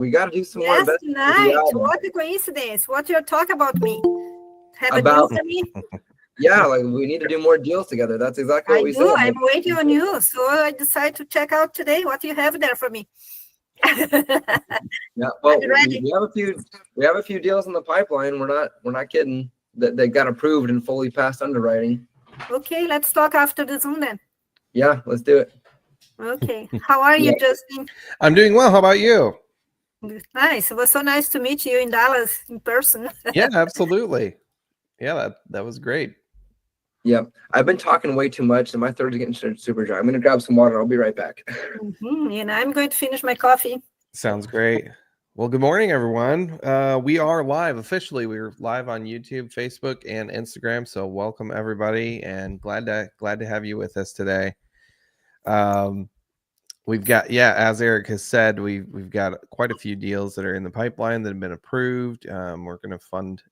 We got to do some more Yes, investing. tonight. What a coincidence. What you're talking about me? Have a deal About for me? yeah, like we need to do more deals together. That's exactly what we said. I'm waiting on you. So I decided to check out today what you have there for me. Yeah, well, we have a few deals in the pipeline. We're not kidding. That got approved and fully passed underwriting. Okay, let's talk after the Zoom then. Yeah, let's do it. Okay. How are you, Justin? I'm doing well. How about you? Nice. It was so nice to meet you in Dallas in person. Yeah, absolutely. Yeah, that was great. Yeah, I've been talking way too much, and my throat is getting super dry. I'm going to grab some water. I'll be right back. And I'm going to finish my coffee. Sounds great. Well, good morning, everyone. We are live officially. We're live on YouTube, Facebook, and Instagram. So welcome everybody, and glad to have you with us today. We've got, as Eric has said, we've got quite a few deals that are in the pipeline that have been approved. We're going to fund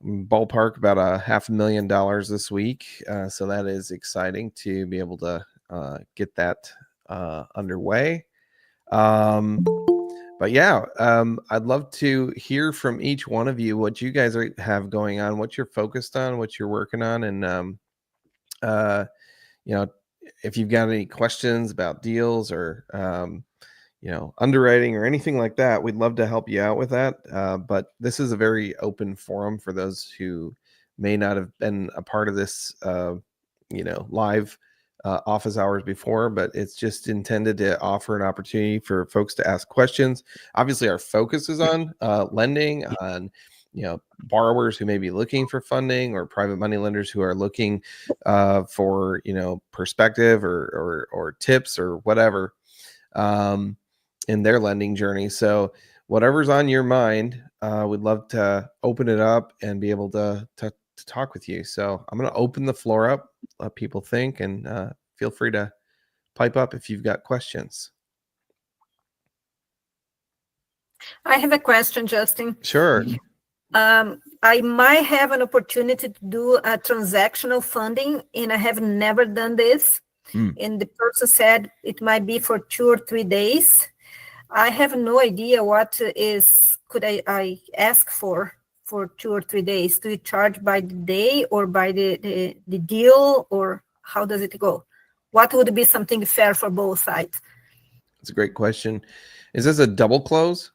ballpark about $500,000 this week. So that is exciting to be able to get that underway. But yeah, I'd love to hear from each one of you what you guys have going on, what you're focused on, what you're working on, and if you've got any questions about deals or underwriting or anything like that, we'd love to help you out with that. But this is a very open forum for those who may not have been a part of this, live office hours before, but it's just intended to offer an opportunity for folks to ask questions. Obviously, our focus is on lending, on borrowers who may be looking for funding, or private money lenders who are looking for perspective or tips or whatever in their lending journey. So whatever's on your mind, we'd love to open it up and be able to talk with you. So I'm going to open the floor up, let people think, and feel free to pipe up if you've got questions. I have a question, Justin. Sure. I might have an opportunity to do a transactional funding, and I have never done this. And the person said it might be for 2 or 3 days. I have no idea what could I ask for 2 or 3 days. Do you charge by the day or by the deal, or how does it go? What would be something fair for both sides? That's a great question. Is this a double close?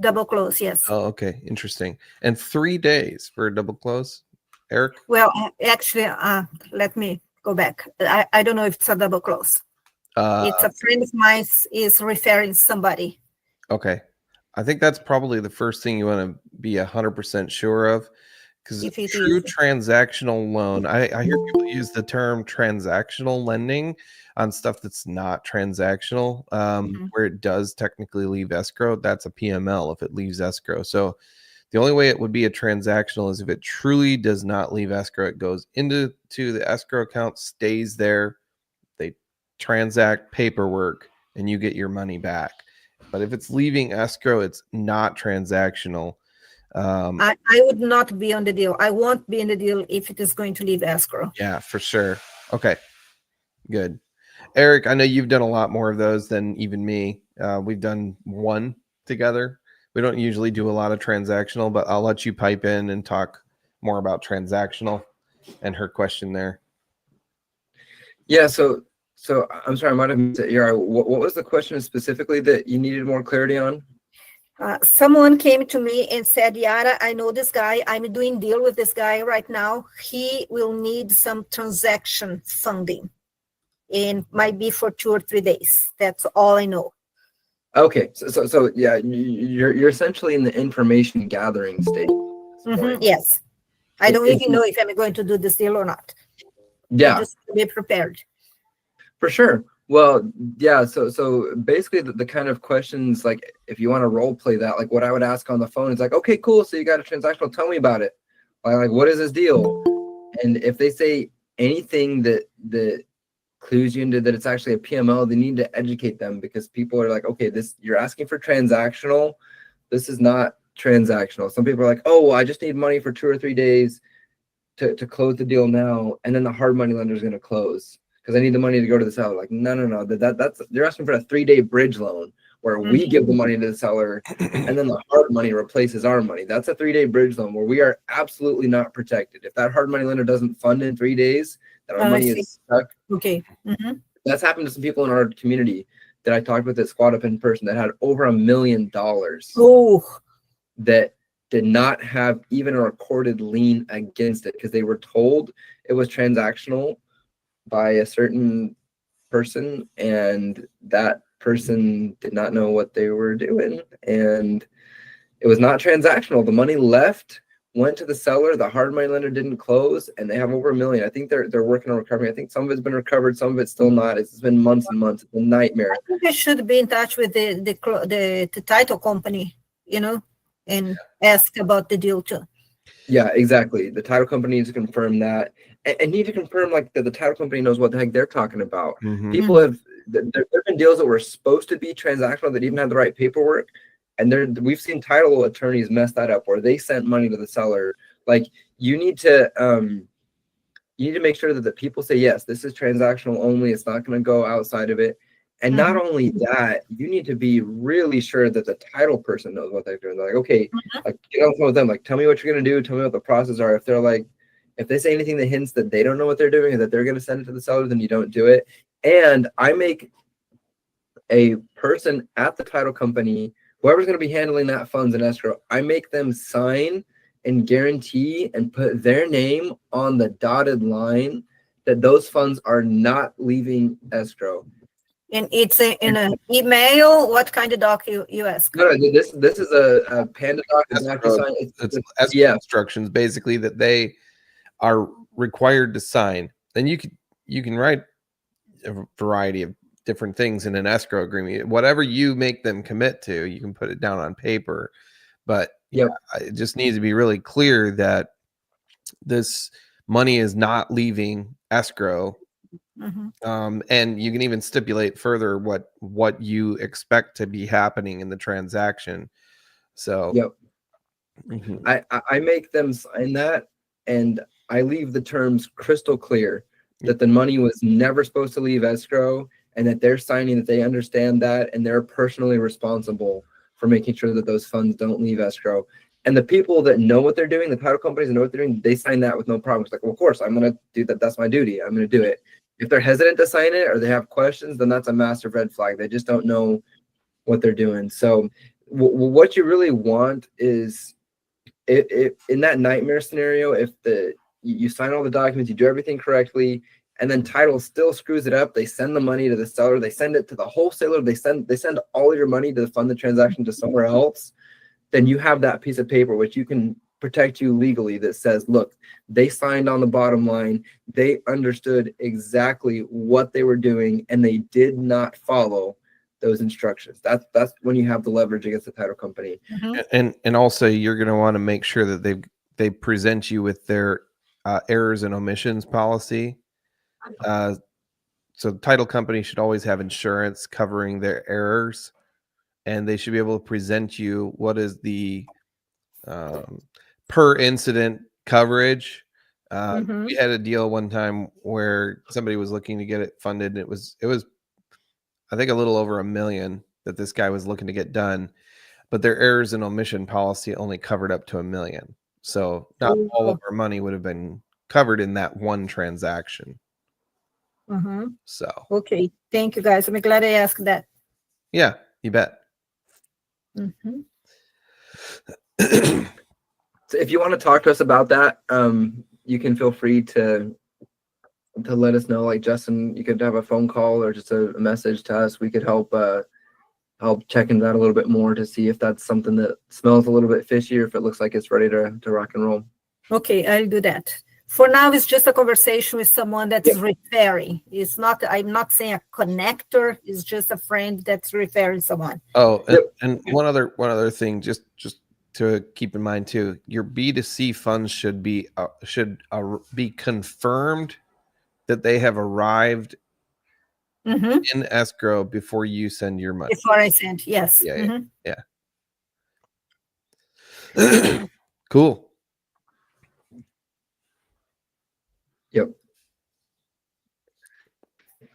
Double close, yes. Oh, okay. Interesting. And 3 days for a double close, Eric? Well, actually, let me go back. I don't know if it's a double close. It's a friend of mine is referring somebody. Okay. I think that's probably the first thing you want to be 100% sure of, because true transactional loan, I hear people use the term transactional lending on stuff that's not transactional, where it does technically leave escrow. That's a PML if it leaves escrow. So the only way it would be a transactional is if it truly does not leave escrow. It goes into the escrow account, stays there, they transact paperwork, and you get your money back. But if it's leaving escrow, it's not transactional. I would not be on the deal. I won't be in the deal if it is going to leave escrow. Yeah, for sure. Okay, good. Eric, I know you've done a lot more of those than even me. We've done one together. We don't usually do a lot of transactional, but I'll let you pipe in and talk more about transactional and her question there. Yeah, so I'm sorry, I might have missed it. Yara, what was the question specifically that you needed more clarity on? Someone came to me and said, Yara, I know this guy. I'm doing deal with this guy right now. He will need some transaction funding, and might be for 2 or 3 days. That's all I know. Okay, so yeah, you're essentially in the information gathering stage. Yes, I don't even know if I'm going to do this deal or not. Yeah, just be prepared. For sure. Well, yeah. So basically, the kind of questions, like if you want to role play that, like what I would ask on the phone is like, okay, cool. So you got a transactional. Tell me about it. Like what is this deal? And if they say anything that clues you into that it's actually a PML, they need to educate them, because people are like, okay, you're asking for transactional. This is not transactional. Some people are like, oh, well, I just need money for 2 or 3 days to close the deal now, and then the hard money lender is going to close because I need the money to go to the seller. Like, no. That's they're asking for a 3-day bridge loan, where we give the money to the seller, and then the hard money replaces our money. That's a 3-day bridge loan where we are absolutely not protected. If that hard money lender doesn't fund in 3 days, then our money is stuck. Okay. That's happened to some people in our community that I talked with that squad up in person that had over $1 million that did not have even a recorded lien against it because they were told it was transactional by a certain person, and that person did not know what they were doing, and it was not transactional. The money left, went to the seller, the hard money lender didn't close, and they have over $1 million. I think they're working on recovering. I think some of it's been recovered, some of it's still not. It's been months and months. It's a nightmare. I think I should be in touch with the title company, and ask about the deal too. Yeah, exactly. The title company needs to confirm that, and need to confirm like that the title company knows what the heck they're talking about. People have there have been deals that were supposed to be transactional that even had the right paperwork, and we've seen title attorneys mess that up where they sent money to the seller. Like you need to make sure that the people say yes, this is transactional only. It's not going to go outside of it. And not only that, you need to be really sure that the title person knows what they're doing. They're like, okay, like get on the phone with them. Like, tell me what you're going to do. Tell me what the process are. If they say anything that hints that they don't know what they're doing or that they're going to send it to the seller, then you don't do it. And I make a person at the title company, whoever's going to be handling that funds in escrow, I make them sign and guarantee and put their name on the dotted line that those funds are not leaving escrow. And it's in an email. What kind of doc you ask? No, this is a Panda doc. It's escrow instructions basically that they are required to sign. Then you can write a variety of different things in an escrow agreement. Whatever you make them commit to, you can put it down on paper. But it just needs to be really clear that this money is not leaving escrow. And you can even stipulate further what you expect to be happening in the transaction. So I make them sign that, and I leave the terms crystal clear that the money was never supposed to leave escrow, and that they're signing that they understand that, and they're personally responsible for making sure that those funds don't leave escrow. And the people that know what they're doing, the title companies that know what they're doing, they sign that with no problem. It's like, well, of course, I'm going to do that. That's my duty. I'm going to do it. If they're hesitant to sign it or they have questions, then that's a massive red flag. They just don't know what they're doing. So what you really want is, if in that nightmare scenario, if you sign all the documents, you do everything correctly, and then title still screws it up, they send the money to the seller, they send it to the wholesaler, they send all of your money to fund the transaction to somewhere else, then you have that piece of paper which you can protect you legally that says, look, they signed on the bottom line, they understood exactly what they were doing, and they did not follow those instructions. That's when you have the leverage against the title company. And also you're going to want to make sure that they present you with their errors and omissions policy. So the title company should always have insurance covering their errors, and they should be able to present you what is the per incident coverage. We had a deal one time where somebody was looking to get it funded, and it was I think a little over $1 million that this guy was looking to get done, but their errors and omission policy only covered up to $1 million. So not all of our money would have been covered in that one transaction. So okay, thank you guys. I'm glad I asked that. Yeah, you bet. So if you want to talk to us about that, you can feel free to let us know. Like Justin, you could have a phone call or just a message to us. We could help check into that a little bit more to see if that's something that smells a little bit fishy or if it looks like it's ready to rock and roll. Okay, I'll do that. For now, it's just a conversation with someone that's referring. It's not, I'm not saying a connector, it's just a friend that's referring someone. Oh, and one other thing, just to keep in mind too, your B2C funds should be confirmed that they have arrived in escrow before you send your money. Before I send, yes. Yeah. Cool. Yep.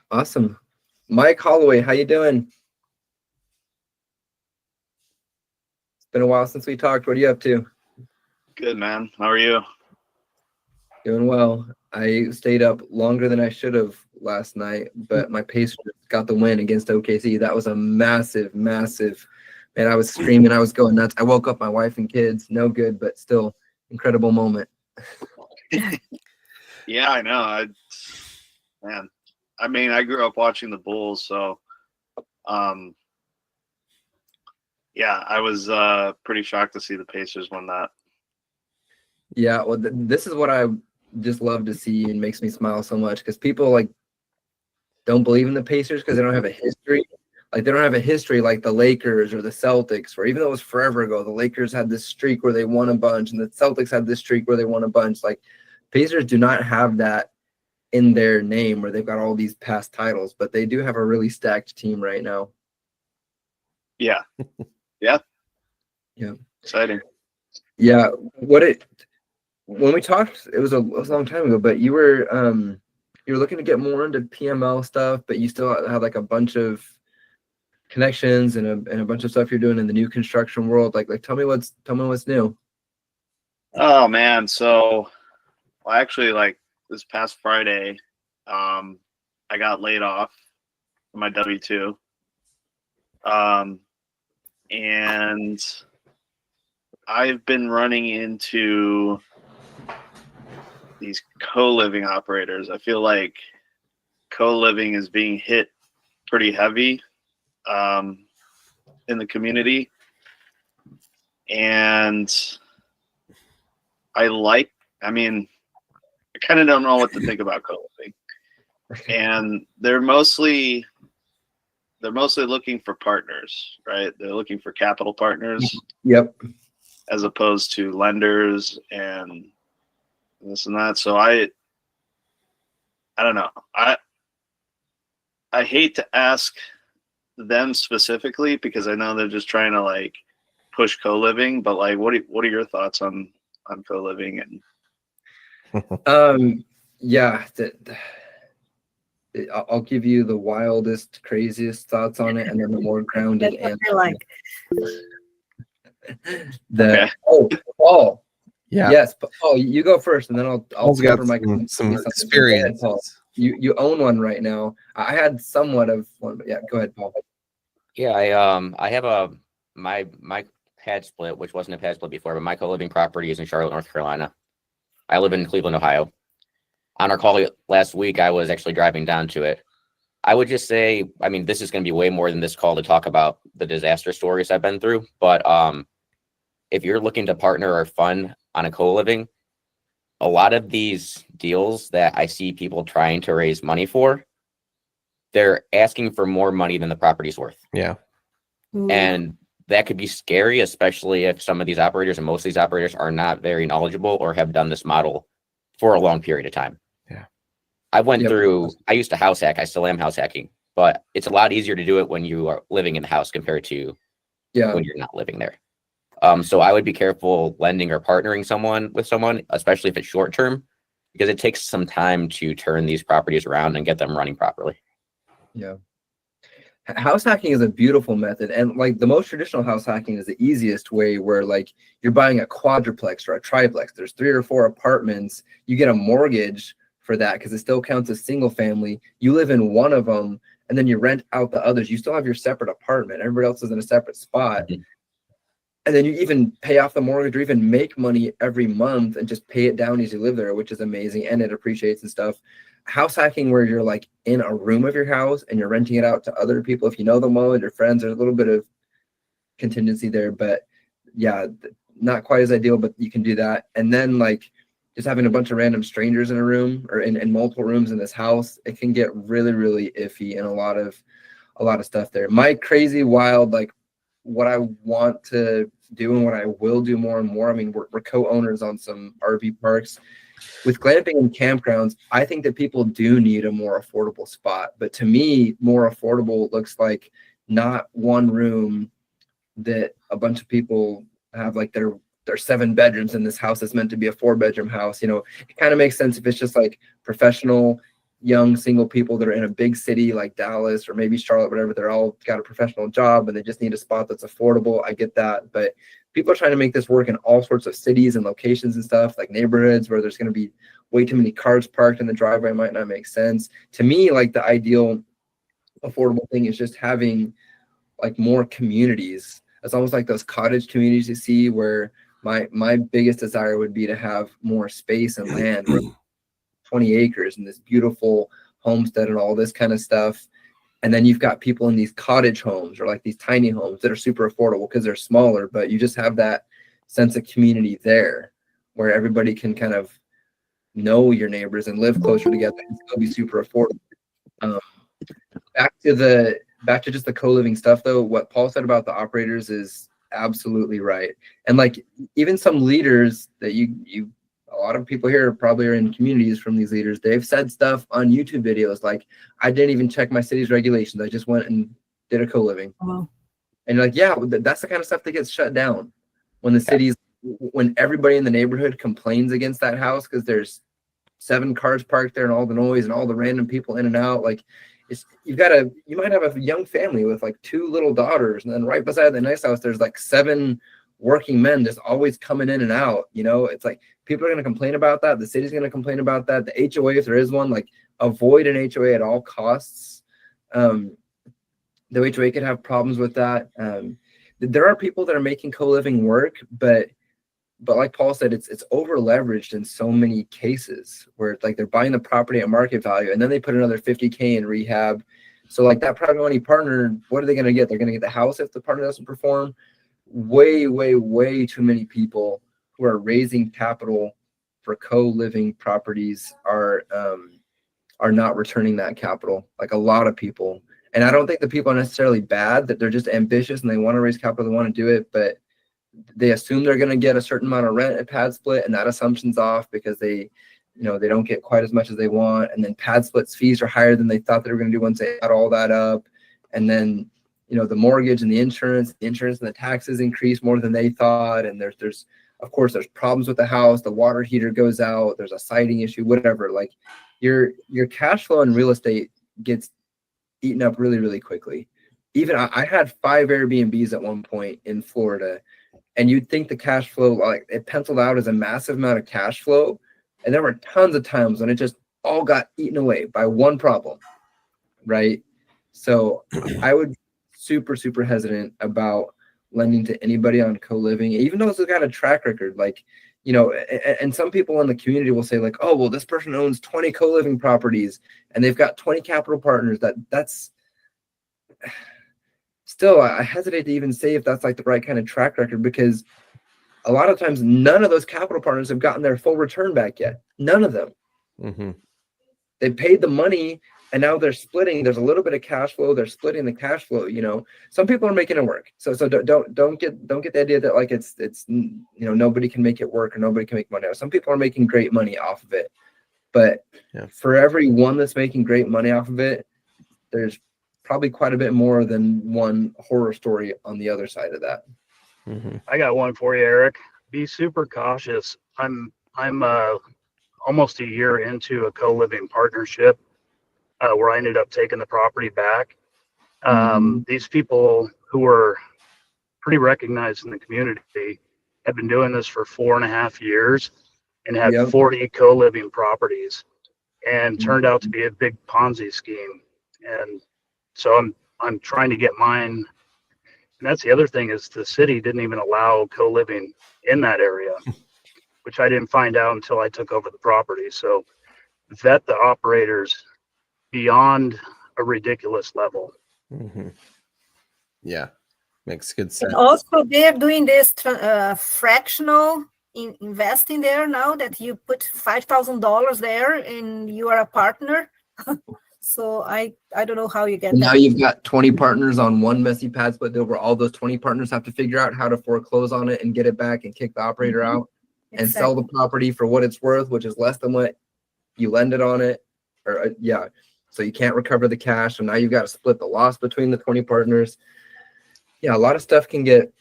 Awesome. Mike Holloway, how you doing? Been a while since we talked. What are you up to? Good, man. How are you? Doing well. I stayed up longer than I should have last night, but my Pacers got the win against OKC. That was a massive, massive. Man, I was screaming. I was going nuts. I woke up my wife and kids. No good, but still incredible moment. Yeah, I know. Man, I mean, I grew up watching the Bulls, so yeah, I was pretty shocked to see the Pacers win that. Yeah, well, this is what I just love to see and makes me smile so much because people like don't believe in the Pacers because they don't have a history. Like they don't have a history like the Lakers or the Celtics, where even though it was forever ago, the Lakers had this streak where they won a bunch and the Celtics had this streak where they won a bunch. Like Pacers do not have that in their name where they've got all these past titles, but they do have a really stacked team right now. Yeah. Yeah. Yeah. Exciting. Yeah. When we talked, it was a long time ago, but you were looking to get more into PML stuff, but you still have like a bunch of connections and a bunch of stuff you're doing in the new construction world. Like tell me what's new. Oh man, so well, actually, like this past Friday, I got laid off from my W-2, and I've been running into these co-living operators. I feel like co-living is being hit pretty heavy in the community, and I kind of don't know what to think about co-living. And they're mostly looking for partners, right? They're looking for capital partners. Yep. As opposed to lenders and this and that. So I don't know. I hate to ask them specifically because I know they're just trying to like push co-living, but like what are your thoughts on co-living? And yeah, I'll give you the wildest, craziest thoughts on it, and then the more grounded answer. Like Okay. Paul. Yeah. Yes, Paul, you go first, and then I'll Paul's cover got my some Go experience. ahead, Paul. You own one right now. I had somewhat of one, but yeah, go ahead, Paul. Yeah, I have my pad split, which wasn't a pad split before, but my co-living property is in Charlotte, North Carolina. I live in Cleveland, Ohio. On our call last week, I was actually driving down to it. I would just say, I mean, this is going to be way more than this call to talk about the disaster stories I've been through. But if you're looking to partner or fund on a co-living, a lot of these deals that I see people trying to raise money for, they're asking for more money than the property's worth. Yeah. And that could be scary, especially if some of these operators and most of these operators are not very knowledgeable or have done this model for a long period of time. Yeah. I used to house hack. I still am house hacking, but it's a lot easier to do it when you are living in the house compared to when you're not living there. So I would be careful lending or partnering with someone, especially if it's short term, because it takes some time to turn these properties around and get them running properly. Yeah. House hacking is a beautiful method, and like the most traditional house hacking is the easiest way, where like you're buying a quadruplex or a triplex. There's 3 or 4 apartments. You get a mortgage for that because it still counts as single family. You live in one of them, and then you rent out the others. You still have your separate apartment. Everybody else is in a separate spot. Mm-hmm. And then you even pay off the mortgage or even make money every month and just pay it down as you live there, which is amazing. And it appreciates and stuff. House hacking, where you're like in a room of your house and you're renting it out to other people. If you know them well and your friends, there's a little bit of contingency there, but yeah, not quite as ideal, but you can do that. And then like just having a bunch of random strangers in a room or in multiple rooms in this house, it can get really, really iffy and a lot of stuff there. My crazy, wild, like what I want to do and what I will do more and more. I mean, we're co-owners on some RV parks. With glamping and campgrounds, I think that people do need a more affordable spot. But to me, more affordable looks like not one room that a bunch of people have like their 7 bedrooms in this house that's meant to be a 4-bedroom house. You know, it kind of makes sense if it's just like professional young single people that are in a big city like Dallas or maybe Charlotte, whatever. They're all got a professional job and they just need a spot that's affordable. I get that, but people are trying to make this work in all sorts of cities and locations and stuff, like neighborhoods where there's going to be way too many cars parked in the driveway. Might not make sense to me. Like the ideal affordable thing is just having like more communities. It's almost like those cottage communities you see, where my biggest desire would be to have more space and land, 20 acres and this beautiful homestead and all this kind of stuff. And then you've got people in these cottage homes or like these tiny homes that are super affordable because they're smaller, but you just have that sense of community there where everybody can kind of know your neighbors and live closer together and still be super affordable. Back to just the co-living stuff though, what Paul said about the operators is absolutely right. And like even some leaders that you a lot of people here probably are in communities from these leaders, they've said stuff on YouTube videos like, I didn't even check my city's regulations, I just went and did a co-living. And you're like, yeah, that's the kind of stuff that gets shut down when the cities, when everybody in the neighborhood complains against that house because there's 7 cars parked there and all the noise and all the random people in and out. Like you might have a young family with like 2 little daughters, and then right beside the nice house there's like 7 working men just always coming in and out. It's like people are going to complain about that. The city's going to complain about that. The HOA, if there is one, like avoid an HOA at all costs. The HOA could have problems with that. There are people that are making co-living work, but like Paul said, it's over leveraged in so many cases where it's like they're buying the property at market value and then they put another $50K in rehab. So like that private money partner, what are they going to get? They're going to get the house if the partner doesn't perform. Way too many people who are raising capital for co-living properties are not returning that capital. Like a lot of people. And I don't think the people are necessarily bad, that they're just ambitious and they want to raise capital, they want to do it, but they assume they're going to get a certain amount of rent at pad split, and that assumption's off because they don't get quite as much as they want. And then pad splits fees are higher than they thought they were going to do once they add all that up. And then the mortgage and the insurance and the taxes increase more than they thought. And there's of course there's problems with the house. The water heater goes out. There's a siding issue, whatever. Like your cash flow in real estate gets eaten up really, really quickly. Even I had 5 Airbnbs at one point in Florida, and you'd think the cash flow, like it penciled out as a massive amount of cash flow. And there were tons of times when it just all got eaten away by one problem. Right. So I would super hesitant about lending to anybody on co-living, even though it's got a track record. Like, and some people in the community will say like, oh, well, this person owns 20 co-living properties and they've got 20 capital partners. That's still, I hesitate to even say if that's like the right kind of track record, because a lot of times none of those capital partners have gotten their full return back yet. None of them. Mm-hmm. They paid the money and now they're splitting. There's a little bit of cash flow. They're splitting the cash flow. Some people are making it work. So don't get the idea that like it's nobody can make it work or nobody can make money. Some people are making great money off of it, but for every one that's making great money off of it, there's probably quite a bit more than one horror story on the other side of that. Mm-hmm. I got one for you, Eric. Be super cautious. I'm almost a year into a co-living partnership where I ended up taking the property back. These people who are pretty recognized in the community have been doing this for 4.5 years and had 40 co-living properties, and turned out to be a big Ponzi scheme. And so I'm trying to get mine. And that's the other thing, is the city didn't even allow co-living in that area, which I didn't find out until I took over the property. So vet the operators beyond a ridiculous level. Mm-hmm. Yeah, makes good sense. And also they're doing this fractional investing there now, that you put $5,000 there and you are a partner. So I don't know how you get now that. You've got 20 partners on one messy pad split deal where all those 20 partners have to figure out how to foreclose on it and get it back and kick the operator out and sell the property for what it's worth, which is less than what you lended on it. Or so you can't recover the cash. So now you've got to split the loss between the 20 partners. Yeah, a lot of stuff can get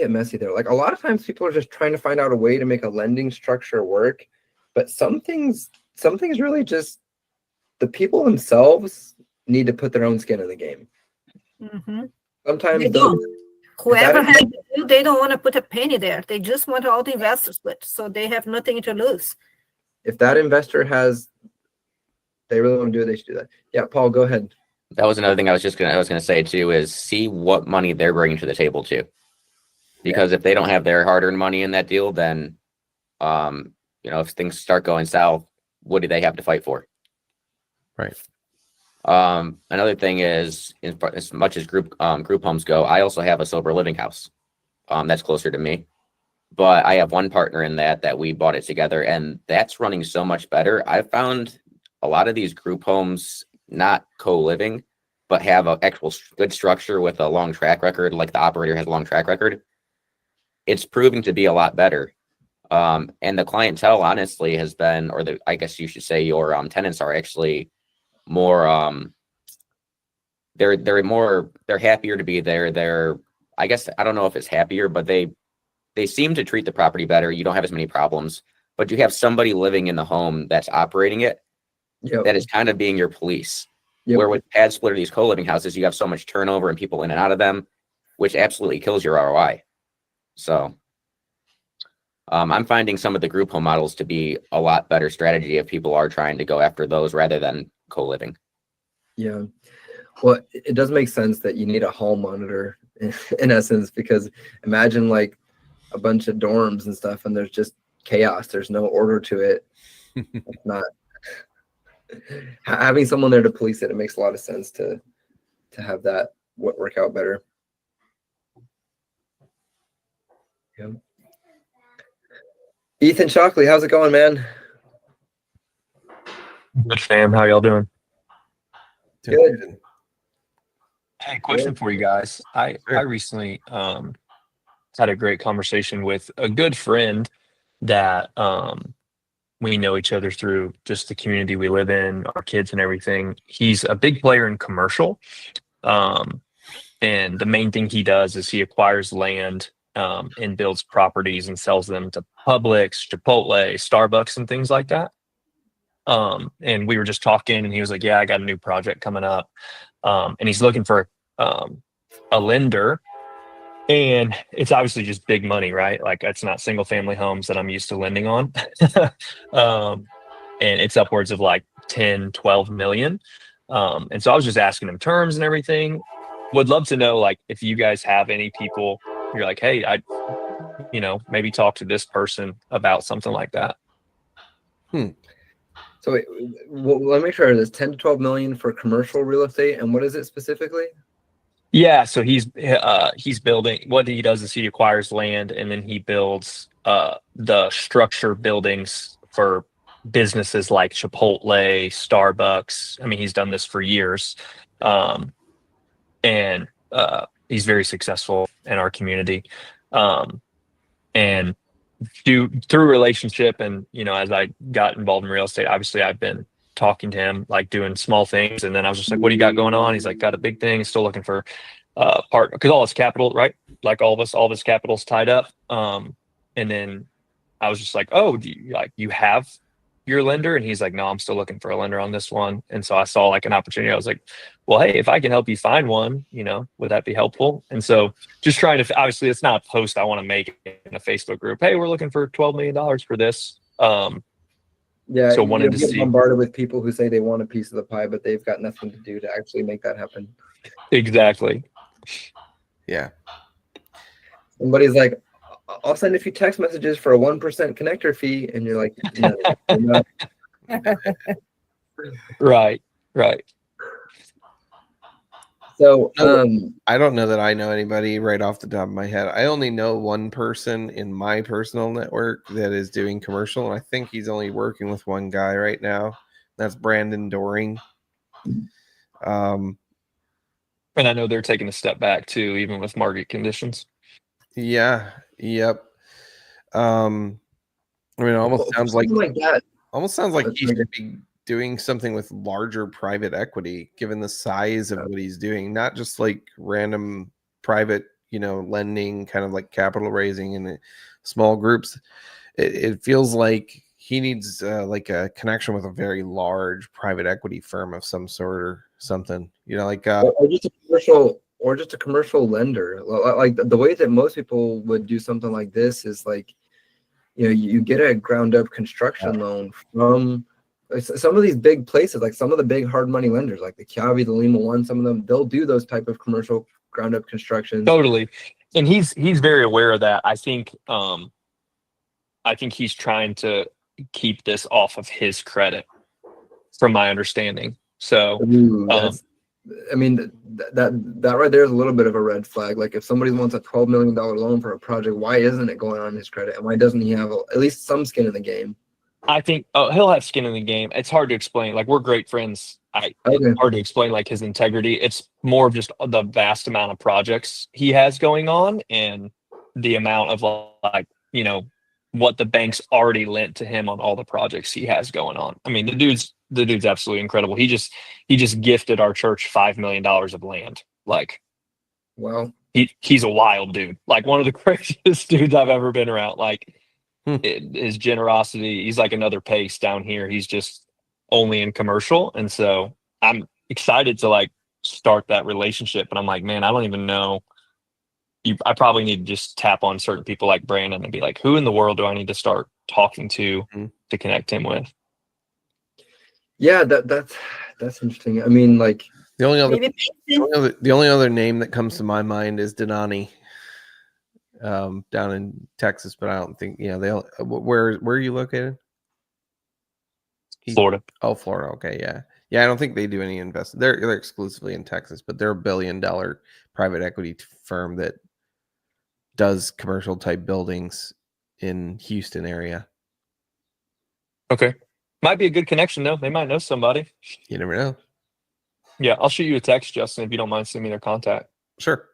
messy there. Like a lot of times people are just trying to find out a way to make a lending structure work, but some things some things really just the people themselves need to put their own skin in the game. Mhm. Sometimes They don't. Whoever that- has the deal, they don't want to put a penny there. They just want all the investors with, so they have nothing to lose. if that investor has, they really want to do it, they should do that. Yeah, Paul, go ahead. That was another thing I was gonna say too, is see what money they're bringing to the table too. Because if they don't have their hard-earned money in that deal, then if things start going south, what do they have to fight for? Right. Another thing is, as much as group homes go, I also have a sober living house that's closer to me. But I have one partner in that we bought it together, and that's running so much better. I found a lot of these group homes not co-living, but have an actual good structure with a long track record, like the operator has a long track record. It's proving to be a lot better. And the clientele honestly has been, I guess you should say your tenants are actually more, they're happier to be there. I guess, I don't know if it's happier, but they seem to treat the property better. You don't have as many problems, but you have somebody living in the home that's operating it. Yep. That is kind of being your police. Yep. Where with pad split or these co-living houses, you have so much turnover and people in and out of them, which absolutely kills your ROI. So I'm finding some of the group home models to be a lot better strategy if people are trying to go after those rather than co-living. Yeah. Well, it does make sense that you need a hall monitor in essence, because imagine like a bunch of dorms and stuff and there's just chaos. There's no order to it. It's not having someone there to police it. It makes a lot of sense to have that work out better. Yeah. Ethan Shockley, how's it going, man? Good fam, how y'all doing? Good. Hey, question for you guys. I recently had a great conversation with a good friend that we know each other through just the community we live in, our kids and everything. He's a big player in commercial. And the main thing he does is he acquires land and builds properties and sells them to Publix, Chipotle, Starbucks, and things like that. And we were just talking and he was like, yeah, I got a new project coming up. And he's looking for a lender, and it's obviously just big money, right? Like it's not single family homes that I'm used to lending on. And it's upwards of like 10, 12 million. And so I was just asking him terms and everything. Would love to know, like, if you guys have any people you're like, hey, maybe talk to this person about something like that. So wait, let me make sure. There's 10 to 12 million for commercial real estate, and what is it specifically? Yeah, so he's building. What he does is he acquires land and then he builds the structure buildings for businesses like Chipotle, Starbucks. I mean, he's done this for years, and he's very successful in our community. And through relationship, and as I got involved in real estate, obviously I've been talking to him, like doing small things, and then I was just like, what do you got going on? He's like, got a big thing, still looking for partner, because all his capital, right, like all of his capital's tied up. And then I was just like, oh, do you have your lender? And he's like, no, I'm still looking for a lender on this one. And so I saw like an opportunity. I was like, well, hey, if I can help you find one, would that be helpful? And so just trying to, obviously it's not a post I want to make in a Facebook group. Hey, we're looking for $12 million for this. Yeah, so wanted to get see, bombarded with people who say they want a piece of the pie, but they've got nothing to do to actually make that happen. Exactly. Yeah. Somebody's like, I'll send a few text messages for a 1% connector fee, and you're like, no. Right. So I don't know that I know anybody right off the top of my head. I only know one person in my personal network that is doing commercial, and I think he's only working with one guy right now. That's Brandon Doring. And I know they're taking a step back too, even with market conditions. Yeah. Yep. I mean, it almost sounds like that. Almost sounds like he should be doing something with larger private equity, given the size of what he's doing, not just like random private, lending, kind of like capital raising in small groups. It feels like he needs like a connection with a very large private equity firm of some sort or something. You know, like or just a commercial lender. Like the way that most people would do something like this is like, you know, you get a ground up construction loan from some of these big places, like some of the big hard money lenders, like the Kiavi, the Lima One, some of them, they'll do those type of commercial ground up constructions. Totally. And he's very aware of that. I think he's trying to keep this off of his credit, from my understanding. So Ooh, I mean, that right there is a little bit of a red flag. Like if somebody wants a $12 million loan for a project, why isn't it going on his credit? And why doesn't he have at least some skin in the game? I think he'll have skin in the game. It's hard to explain. Like, we're great friends. It's hard to explain like his integrity. It's more of just the vast amount of projects he has going on and the amount of like, you know, what the bank's already lent to him on all the projects he has going on. I mean, the dude's absolutely incredible. He just gifted our church $5 million of land. Like, wow. He's a wild dude. Like, one of the craziest dudes I've ever been around. Like, his generosity, he's like another Pace down here. He's just only in commercial. And so I'm excited to like start that relationship. And I'm like, man, I don't even know. I probably need to just tap on certain people like Brandon and be like, who in the world do I need to start talking to connect him with? Yeah, that's interesting. I mean, like the only other name that comes to my mind is Denani, down in Texas, but I don't think, you know, they'll. Where are you located? Florida. Oh, Florida. Okay, yeah. I don't think they do any investment. They're exclusively in Texas, but they're $1 billion private equity firm that does commercial type buildings in Houston area. Okay, might be a good connection though. They might know somebody. You never know. Yeah, I'll shoot you a text, Justin, if you don't mind sending me their contact. Sure.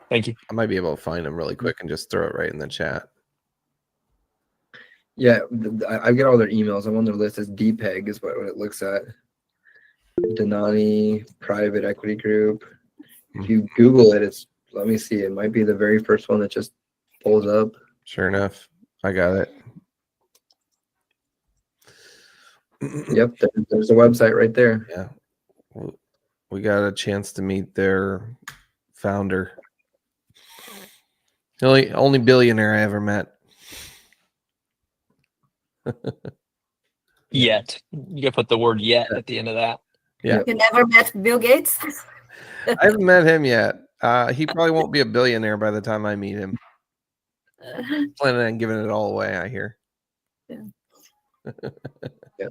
Thank you. I might be able to find them really quick and just throw it right in the chat. Yeah, I get all their emails. I'm on their list as DPEG is what it looks at. Denani Private Equity Group. If you Google it, let me see. It might be the very first one that just pulls up. Sure enough, I got it. Yep, there's a website right there. Yeah, we got a chance to meet their founder. The only billionaire I ever met. Yet. You gotta put the word yet at the end of that. Yeah. You never met Bill Gates? I haven't met him yet. He probably won't be a billionaire by the time I meet him. Planning on giving it all away, I hear. Yeah. Yeah.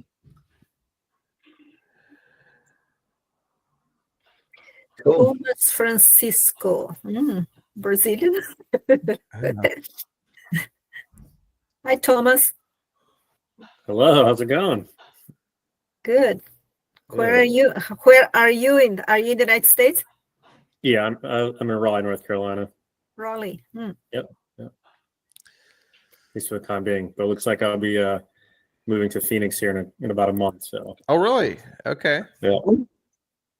Cool. Thomas Francisco. Brazilian. Hi, Thomas. Hello, how's it going? Good. Where are you? Where are you in? Are you in the United States? Yeah, I'm in Raleigh, North Carolina. Raleigh. Yep. At least for the time being. But it looks like I'll be moving to Phoenix here in about a month. So. Oh, really? Okay. Yeah.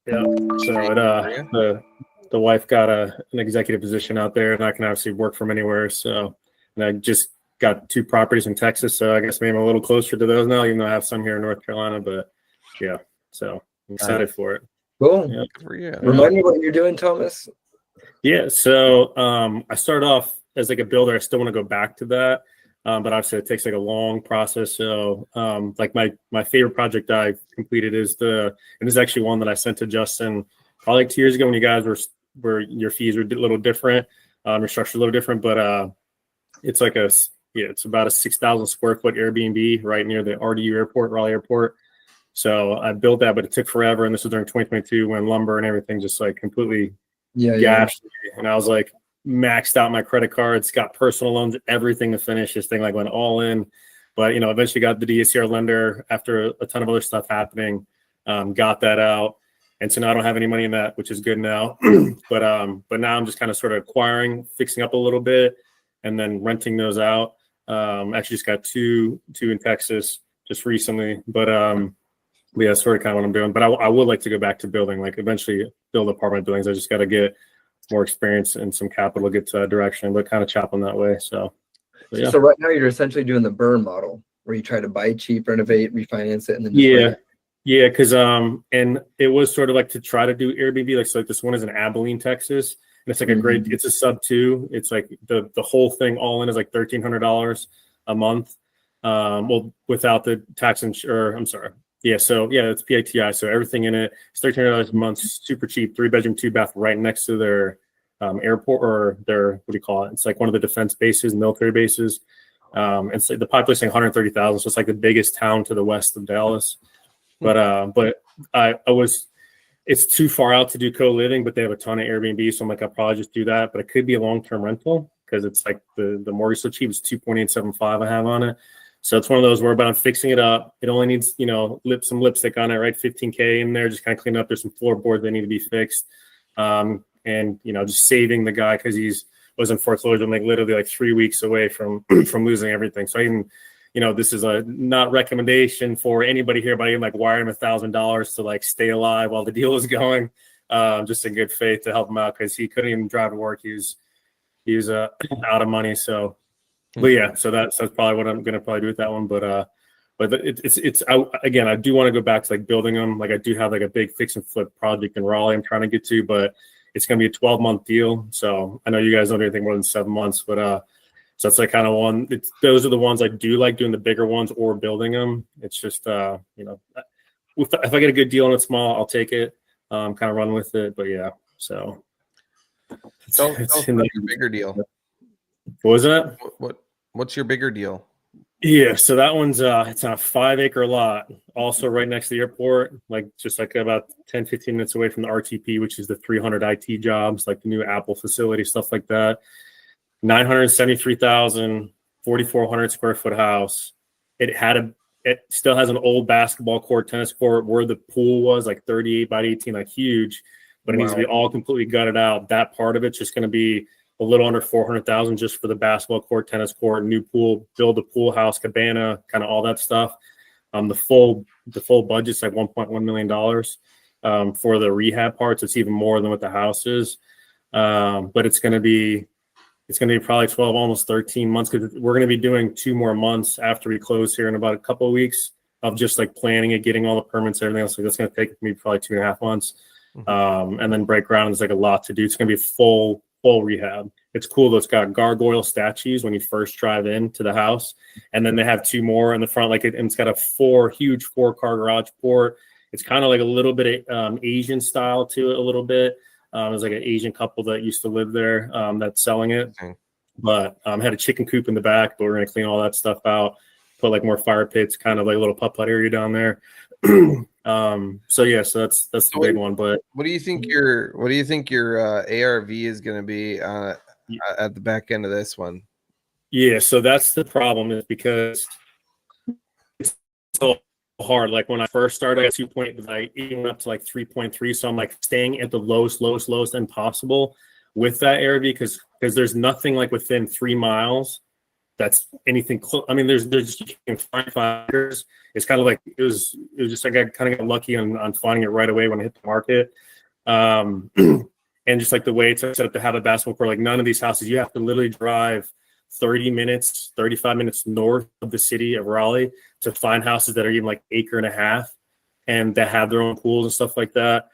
Yeah. So the wife got an executive position out there, and I can obviously work from anywhere. So, and I just got 2 properties in Texas, so I guess maybe I'm a little closer to those now, even though I have some here in North Carolina. But yeah, so I'm excited for it. Cool. Yeah. Good for you. Remind me what you're doing, Thomas. Yeah, so I started off as like a builder. I still want to go back to that, but obviously it takes like a long process. So like my favorite project I completed is and this is actually one that I sent to Justin probably like 2 years ago when you guys were your fees were a little different, your structure a little different, but it's like it's about a 6,000 square foot Airbnb right near the RDU airport, Raleigh Airport. So I built that, but it took forever. And this was during 2022 when lumber and everything just like completely gashed me. And I was like maxed out my credit cards, got personal loans, everything to finish this thing, like went all in. But, eventually got the DSCR lender after a ton of other stuff happening, got that out. And so now I don't have any money in that, which is good now. But now I'm just kind of sort of acquiring, fixing up a little bit, and then renting those out. Actually just got two in Texas just recently, but yeah, sort of kind of what I'm doing. But I would like to go back to building, like eventually build apartment buildings. I just got to get more experience and some capital to get to that direction, but kind of chop them that way. So yeah. So right now you're essentially doing the burn model. where you try to buy cheap, renovate, refinance it, and then Yeah, because and it was sort of like to try to do Airbnb. Like this one is in Abilene, Texas, and it's like a great. It's a sub 2. It's like the whole thing all in is like $1,300 a month. Well, without the tax I'm sorry. Yeah, so yeah, it's PATI. So everything in it is $1,300 a month, super cheap, 3-bedroom, 2-bath, right next to their airport or their, what do you call it? It's like one of the defense bases, military bases. And so the population 130,000, so it's like the biggest town to the west of Dallas. But I was, it's too far out to do co-living, but they have a ton of Airbnb, so I'm like, I'll probably just do that. But it could be a long-term rental because it's like the mortgage so cheap. It's 2.875 I have on it. So it's one of those where, but I'm fixing it up. It only needs, some lipstick on it, right? $15K in there, just kind of clean up. There's some floorboards that need to be fixed. And, just saving the guy because was in foreclosure. I'm like literally like 3 weeks away from losing everything. So I even, this is a not recommendation for anybody here, but I even like wired him $1,000 to like stay alive while the deal was going, just in good faith to help him out because he couldn't even drive to work. He was out of money. So, but yeah, so that's probably what I'm gonna probably do with that one. But it's again, I do want to go back to like building them. Like I do have like a big fix and flip project in Raleigh I'm trying to get to, but it's gonna be a 12-month deal. So I know you guys don't do anything more than 7 months, but so that's like kind of one. Those are the ones I do like doing the bigger ones or building them. It's just if I get a good deal and it's small, I'll take it. Kind of run with it. But yeah, so it's your bigger deal. What was that? What's your bigger deal? Yeah, so that one's it's on a 5-acre lot, also right next to the airport, like just like about 10-15 minutes away from the RTP, which is the 300 IT jobs, like the new Apple facility, stuff like that. 973,000, 4,400 square foot house. It still has an old basketball court, tennis court where the pool was like 38 by 18, like huge, but it needs to be all completely gutted out. That part of it's just going to be a little under 400,000 just for the basketball court, tennis court, new pool, build a pool house, cabana, kind of all that stuff. The full budget's like $1.1 million for the rehab parts. It's even more than what the house is, but it's going to be probably 12, almost 13 months because we're going to be doing 2 more months after we close here in about a couple of weeks of just like planning it, getting all the permits, everything else. So that's going to take me probably 2.5 months, and then break ground is like a lot to do. It's going to be full rehab. It's cool though. It's got gargoyle statues when you first drive into the house, and then they have 2 more in the front. Like and it's got a huge 4-car garage port. It's kind of like a little bit of Asian style to it, a little bit. There's like an Asian couple that used to live there that's selling it, but had a chicken coop in the back. But we're gonna clean all that stuff out, put like more fire pits, kind of like a little putt-putt area down there. So yeah, so that's the big one. But what do you think your ARV is going to be at the back end of this one? Yeah, so that's the problem is because it's so hard. Like when I first started, I got 2.8, like even up to like 3.3. So I'm like staying at the lowest end possible with that ARV because there's nothing like within 3 miles that's anything close. I mean, there's just 5 years. It's kind of like it was just like I kind of got lucky on finding it right away when I hit the market. And just like the way it's set up to have a basketball court, like none of these houses, you have to literally drive 35 minutes north of the city of Raleigh to find houses that are even like 1.5 acres and that have their own pools and stuff like that.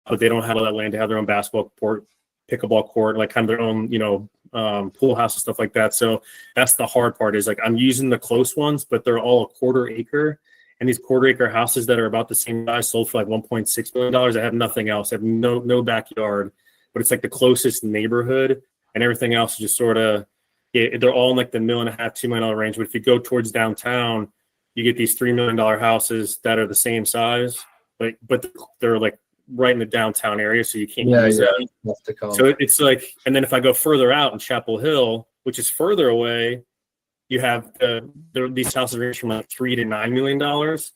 But they don't have all that land to have their own basketball court, pickleball court, like kind of their own, pool house and stuff like that. So that's the hard part is like I'm using the close ones, but they're all a 1/4 acre. And these 1/4 acre houses that are about the same size sold for like $1.6 million. I have nothing else. I have no backyard, but it's like the closest neighborhood, and everything else is just sort of they're all in like the $1.5 million, $2 million range. But if you go towards downtown, you get these $3 million houses that are the same size, but they're like right in the downtown area, so you can't use that. So it's like, and then if I go further out in Chapel Hill, which is further away, you have these houses range from like $3 to $9 million,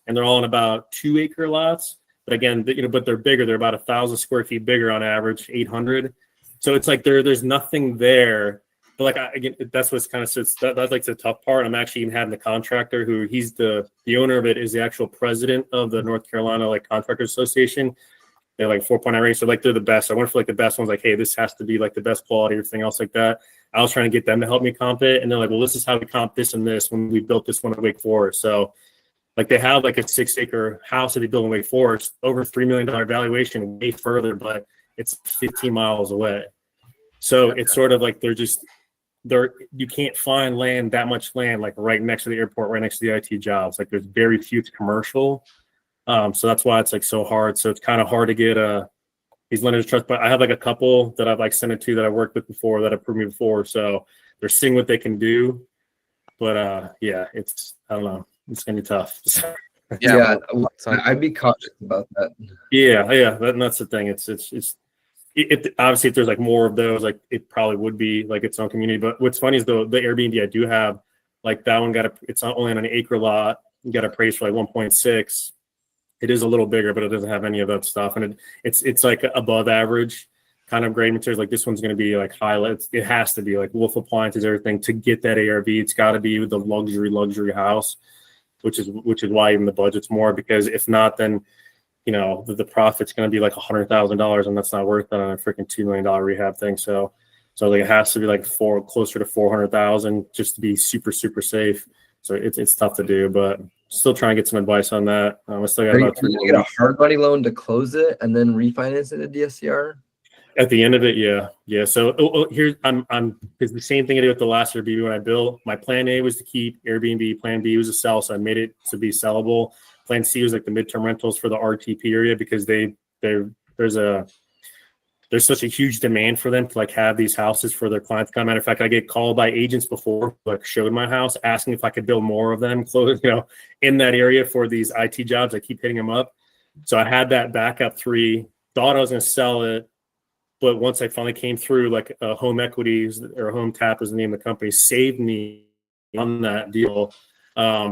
and they're all in about 2-acre lots. But again, but they're bigger. They're about 1,000 square feet bigger on average, 800. So it's like there's nothing there. But like again, that's what's kind of that's like the tough part. I'm actually even having the contractor who he's the owner of it is the actual president of the North Carolina like Contractors Association. They're like 4.9 range, so like they're the best. I went for like the best ones. Like, hey, this has to be like the best quality, everything else like that. I was trying to get them to help me comp it. And they're like, well, this is how we comp this and this when we built this one at Wake Forest. So like they have like a 6-acre house that they built in Wake Forest, over $3 million valuation, way further, but it's 15 miles away. So it's sort of like you can't find land, that much land, like right next to the airport, right next to the IT jobs. Like there's very few commercial. So that's why it's like so hard. So it's kind of hard to get these lenders to trust. But I have like a couple that I've like sent it to that I worked with before that approved me before. So they're seeing what they can do. But yeah, I don't know. It's gonna be tough. Yeah, I'd be cautious about that. Yeah, that's the thing. It's obviously if there's like more of those, like it probably would be like its own community. But what's funny is the Airbnb I do have, like that one it's not only on an acre lot, you got appraised for like 1.6. It is a little bigger, but it doesn't have any of that stuff, and it's like above average kind of grade materials. Like this one's going to be like highlights. It has to be like Wolf appliances, everything to get that ARV. It's got to be with the luxury house, which is why even the budget's more, because if not, then the profit's going to be like $100,000, and that's not worth it on a freaking $2 million rehab thing. So like it has to be like closer to 400,000 just to be super safe. So it's tough to do, but still trying to get some advice on that. I still got about 3 you get a hard money loan to close it and then refinance it at DSCR. At the end of it, yeah. So here it's the same thing I did with the last Airbnb when I built. My plan A was to keep Airbnb. Plan B was to sell, so I made it to be sellable. Plan C was like the midterm rentals for the RTP area, because there's such a huge demand for them to like have these houses for their clients. As a matter of fact, I get called by agents before, like showed my house, asking if I could build more of them, in that area for these IT jobs. I keep hitting them up. So I had that backup 3, thought I was going to sell it. But once I finally came through, like Home Equities or Home Tap is the name of the company, saved me on that deal.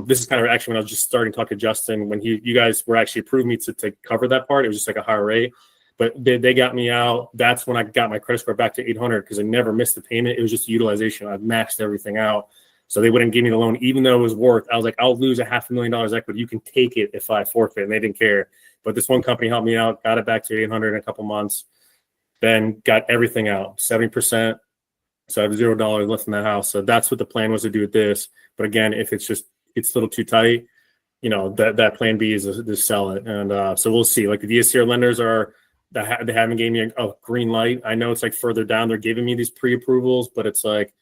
This is kind of actually when I was just starting to talk to Justin, when you guys were actually approved me to cover that part. It was just like a higher rate, but they got me out. That's when I got my credit score back to 800 because I never missed the payment. It was just utilization. I maxed everything out. So they wouldn't give me the loan, even though it was worth, I was like, I'll lose $500,000 equity. You can take it if I forfeit. And they didn't care. But this one company helped me out, got it back to 800 in a couple months. Then got everything out, 70%. So I have $0 left in the house. So that's what the plan was to do with this. But again, if it's a little too tight, that plan B is to sell it. And so we'll see. Like the DSCR lenders they haven't given me a green light. I know it's like further down. They're giving me these pre-approvals, but it's like,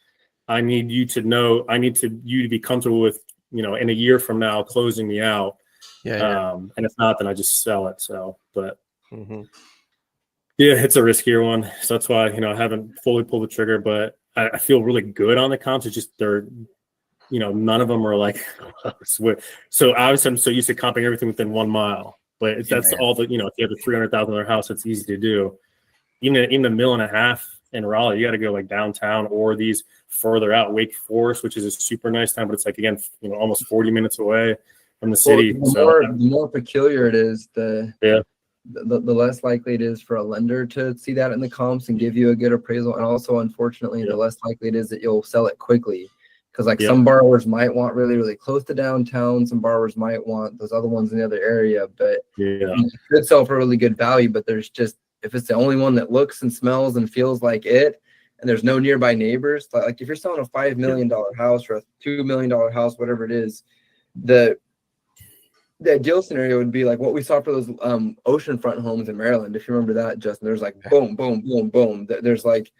I need you to be comfortable with, in a year from now closing me out. Yeah. And if not, then I just sell it. So, but. Mm-hmm. Yeah, it's a riskier one. So that's why, I haven't fully pulled the trigger, but I feel really good on the comps. It's just none of them are like, so obviously I'm so used to comping everything within 1 mile, but that's all the, if you have a $300,000 house, it's easy to do. Even a mile and a half in Raleigh, you got to go like downtown or these further out, Wake Forest, which is a super nice town, but it's like, again, almost 40 minutes away from the city. The more peculiar it is, the less likely it is for a lender to see that in the comps and give you a good appraisal. And also, unfortunately, the less likely it is that you'll sell it quickly. Because some borrowers might want really, really close to downtown. Some borrowers might want those other ones in the other area. But you could sell for a really good value. But there's just, if it's the only one that looks and smells and feels like it, and there's no nearby neighbors, like if you're selling a $5 million house or a $2 million house, whatever it is, the ideal scenario would be like what we saw for those oceanfront homes in Maryland. If you remember that, Justin, there's like boom, boom, boom, boom. There's like,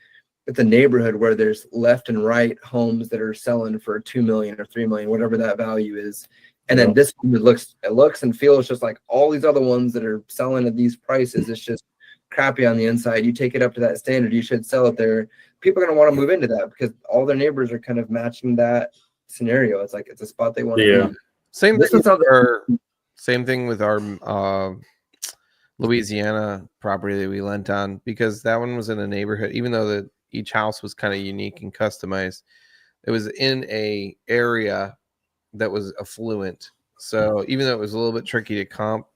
it's a neighborhood where there's left and right homes that are selling for $2 million or $3 million, whatever that value is. And then this one, it looks and feels just like all these other ones that are selling at these prices. It's just crappy on the inside. You take it up to that standard, you should sell it there. People are going to want to move into that because all their neighbors are kind of matching that scenario. It's like, it's a spot they want to be. Same thing with our Louisiana property that we lent on, because that one was in a neighborhood, even though each house was kind of unique and customized. It was in a area that was affluent. So even though it was a little bit tricky to comp,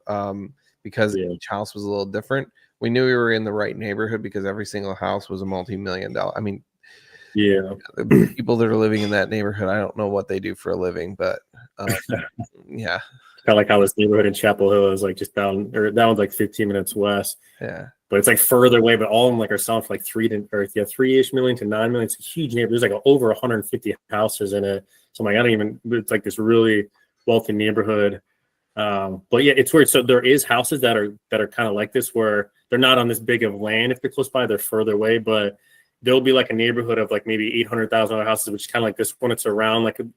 because each house was a little different, we knew we were in the right neighborhood because every single house was a multi-million-dollar. I mean, the people that are living in that neighborhood, I don't know what they do for a living, but yeah. Kind of like how this neighborhood in Chapel Hill is like just down, or that one's like 15 minutes west. Yeah. but it's like further away. But all of them like are selling for like 3-ish million to 9 million. It's a huge neighborhood. There's like over 150 houses in it. So I'm like, it's like this really wealthy neighborhood. But yeah, it's weird. So there is houses that are kind of like this, where they're not on this big of land. If they're close by, they're further away, but there'll be like a neighborhood of like maybe $800,000 houses, which is kind of like this one. It's around like $800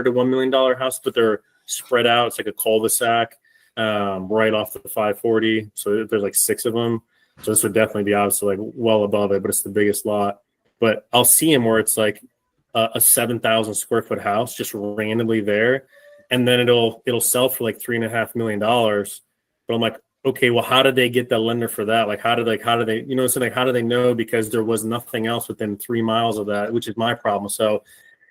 to $1 million house, but they're spread out. It's like a cul-de-sac, right off the 540. So there's like 6 of them. So this would definitely be obviously like well above it, but it's the biggest lot. But I'll see them where it's like a 7,000 square foot house just randomly there. And then it'll sell for like $3.5 million. But I'm like, okay, well, how did they get the lender for that? Like, how do they, so like, how do they know? Because there was nothing else within 3 miles of that, which is my problem. So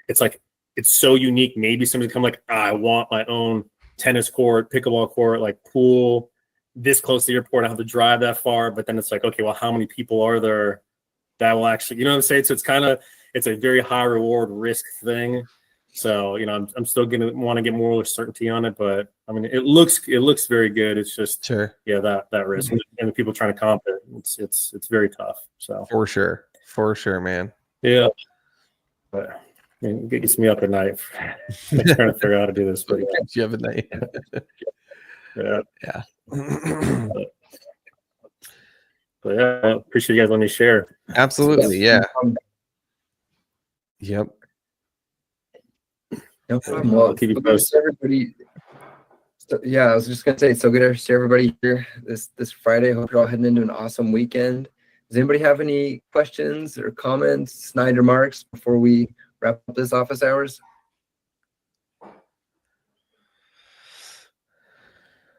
it's like, it's so unique. Maybe somebody come like, I want my own tennis court, pickleball court, like pool, this close to the airport. I have to drive that far. But then it's like, okay, well, how many people are there that will actually, you know what I'm saying? So it's a very high reward risk thing. So, I'm still going to want to get more certainty on it, but I mean, it looks very good. It's just, Sure. Yeah, that risk and the people trying to comp it. It's very tough. So For sure, man. Yeah. But it gets me up at night. I'm trying to figure out how to do this. But You have a night. yeah. Yeah. But yeah, I appreciate you guys letting me share. Absolutely. Yeah. Yep. No problem. Well, keep you so good to see everybody. So, yeah, I was just gonna say, so good to see everybody here this Friday. Hope you're all heading into an awesome weekend. Does anybody have any questions or comments, snide remarks before we wrap up this office hours?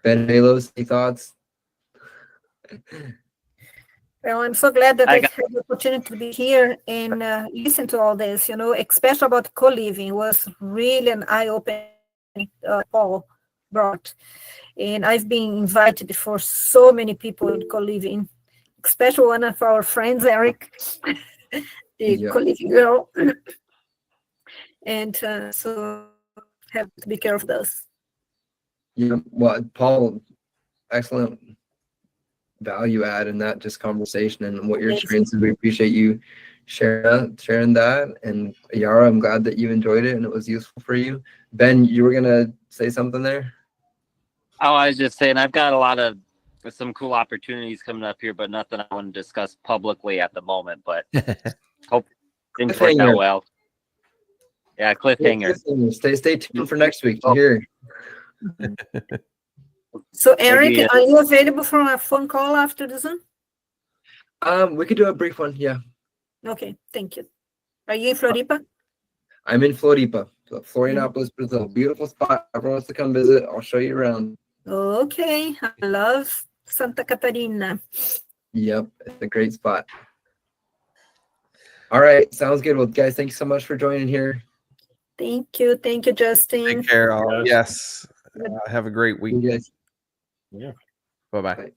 Ben Halos, any thoughts? Well, I'm so glad that I had the opportunity to be here and listen to all this, especially about co-living was really an eye-opening Paul brought. And I've been invited for so many people in co-living, especially one of our friends, Eric, the co-living girl. And so have to be careful of those. Yeah, well, Paul, excellent value add in that just conversation and what your experiences. We appreciate you sharing that. And Yara, I'm glad that you enjoyed it and it was useful for you. Ben, you were gonna say something there? Oh, I was just saying I've got some cool opportunities coming up here, but nothing I want to discuss publicly at the moment. But hope things work out well. Yeah, cliffhanger. Stay tuned for next week to hear. So, Eric, are you available for a phone call after the Zoom? We could do a brief one, yeah. Okay, thank you. Are you in Floripa? I'm in Floripa, Florianopolis, Brazil. Beautiful spot. Everyone wants to come visit. I'll show you around. Okay, I love Santa Catarina. Yep, it's a great spot. All right, sounds good. Well, guys, thank you so much for joining here. Thank you, Justin. Take care, all. Yes. Have a great week. You guys. Yeah. Bye-bye. Bye.